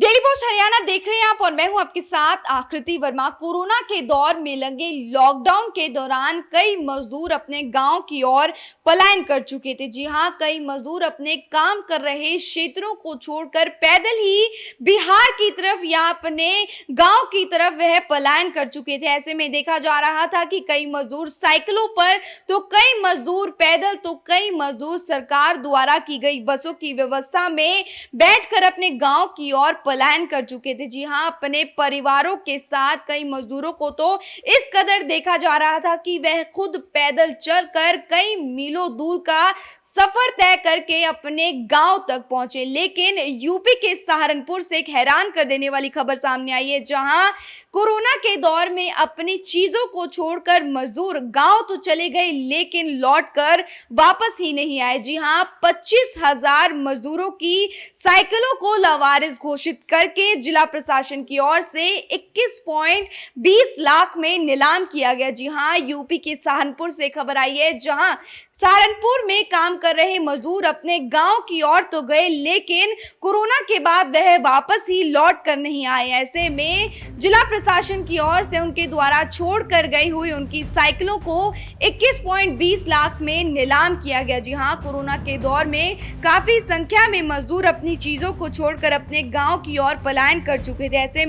Daily post Haryana देख रहे हैं आप और मैं हूं आपके साथ आकृति वर्मा। कोरोना के दौर में लगे लॉकडाउन के दौरान कई मजदूर अपने गांव की ओर पलायन कर चुके थे। जी हां, कई मजदूर अपने काम कर रहे क्षेत्रों को छोड़कर पैदल ही बिहार की तरफ या अपने गांव की तरफ वह पलायन कर चुके थे। ऐसे में देखा जा रहा था कि कई मजदूर साइकिलों पर, तो कई मजदूर पैदल, तो कई मजदूर सरकार द्वारा की गई बसों की व्यवस्था में बैठकर अपने गांव की ओर पलायन कर चुके थे। जी हां, अपने परिवारों के साथ कई मजदूरों को तो इस कदर देखा जा रहा था कि वह खुद पैदल चलकर कई मीलों दूर का सफर तय करके अपने गांव तक पहुंचे। लेकिन यूपी के सहारनपुर से एक हैरान कर देने वाली खबर सामने आई है, जहां कोरोना के दौर में अपनी चीजों को छोड़कर मजदूर गांव तो चले गए लेकिन लौटकर वापस ही नहीं आए। जी हां, 25,000 मजदूरों की साइकिलों को लावारिस घोषित करके जिला प्रशासन की ओर से 21.20 लाख में नीलाम किया गया। जी हां, यूपी के सहारनपुर से खबर आई है, जहां सहारनपुर में काम कर रहे मजदूर अपने गांव की ओर तो गए लेकिन कोरोना के बाद वह वापस ही लौट कर नहीं आए। ऐसे में जिला प्रशासन की ओर से उनके द्वारा छोड़कर गई हुई उनकी साइकिलों को 21.20 लाख में नीलाम किया गया। जी हां, कोरोना के दौर में काफी संख्या में मजदूर अपनी चीजों को छोड़कर अपने गांव की ओर पलायन कर चुके थे। ऐसे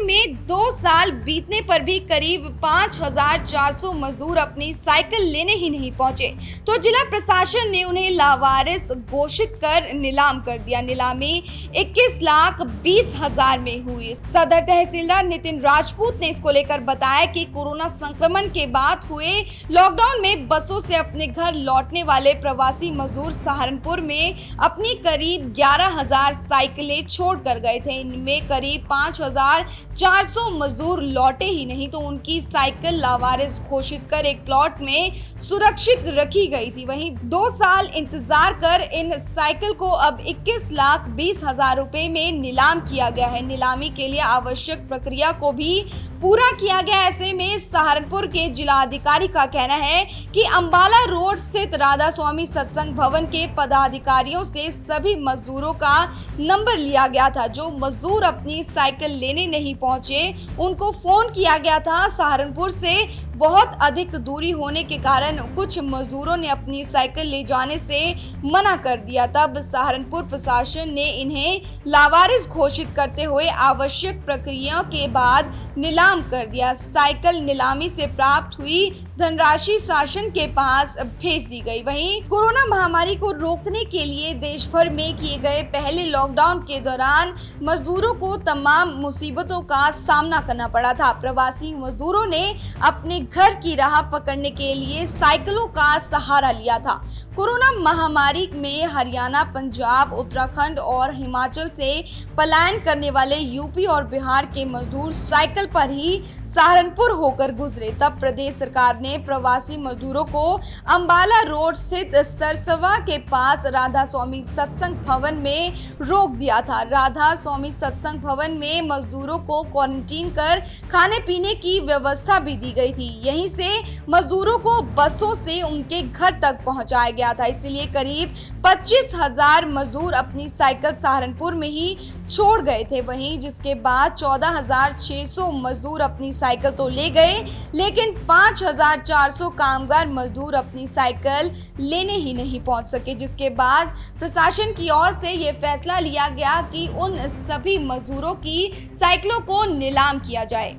में 2 साल बीतने पर भी करीब 5,400 मजदूर अपनी साइकिल लेने ही नहीं पहुंचे, तो जिला प्रशासन ने उन्हें लावारिस घोषित कर नीलाम कर दिया। नीलामी 21,20,000 में हुई। सदर तहसीलदार नितिन राजपूत ने इसको लेकर बताया कि कोरोना संक्रमण के बाद हुए लॉकडाउन में बसों से अपने घर लौटने वाले प्रवासी मजदूर सहारनपुर में अपनी करीब 11,000 साइकिलें छोड़ कर गए थे। इनमें करीब 5,400 मजदूर लौटे ही नहीं, तो उनकी साइकिल लावारिस घोषित कर एक प्लॉट में सुरक्षित रखी गई थी। वहीं 2 साल इंतजार कर इन साइकिल को अब 21,20,000 रुपए में नीलाम किया गया है। नीलामी के लिए आवश्यक प्रक्रिया को भी पूरा किया गया। ऐसे में सहारनपुर के जिला अधिकारी का कहना है कि अंबाला रोड स्थित राधा स्वामी सत्संग भवन के पदाधिकारियों से सभी मजदूरों का नंबर लिया गया था। जो मजदूर अपनी साइकिल लेने नहीं पहुंचे उनको फोन किया गया था। सहारनपुर से बहुत अधिक दूरी होने के कारण कुछ मजदूरों ने अपनी साइकिल ले जाने से मना कर दिया। तब सहारनपुर प्रशासन ने इन्हें लावारिस घोषित करते हुए आवश्यक प्रक्रिया के बाद नीलाम कर दिया। साइकिल नीलामी से प्राप्त हुई धनराशि शासन के पास भेज दी गई। वहीं कोरोना महामारी को रोकने के लिए देश भर में किए गए पहले लॉकडाउन के दौरान मजदूरों को तमाम मुसीबतों का सामना करना पड़ा था। प्रवासी मजदूरों ने अपने घर की राह पकड़ने के लिए साइकिलों का सहारा लिया था। कोरोना महामारी में हरियाणा, पंजाब, उत्तराखंड और हिमाचल से पलायन करने वाले यूपी और बिहार के मजदूर साइकिल पर ही सहारनपुर होकर गुजरे। तब प्रदेश सरकार ने प्रवासी मजदूरों को अंबाला रोड स्थित सरसवा के पास राधा स्वामी सत्संग भवन में रोक दिया था। राधा स्वामी सत्संग भवन में मजदूरों को क्वारंटीन कर खाने पीने की व्यवस्था भी दी गई थी। यहीं से मजदूरों को बसों से उनके घर तक पहुंचाया गया था। इसलिए करीब 25,000 मजदूर अपनी साइकिल सहारनपुर में ही छोड़ गए थे। वहीं जिसके बाद 14,600 मजदूर अपनी साइकिल तो ले गए लेकिन 5,400 कामगार मजदूर अपनी साइकिल लेने ही नहीं पहुंच सके, जिसके बाद प्रशासन की ओर से यह फैसला लिया गया कि उन सभी मजदूरों की साइकिलों को नीलाम किया जाए।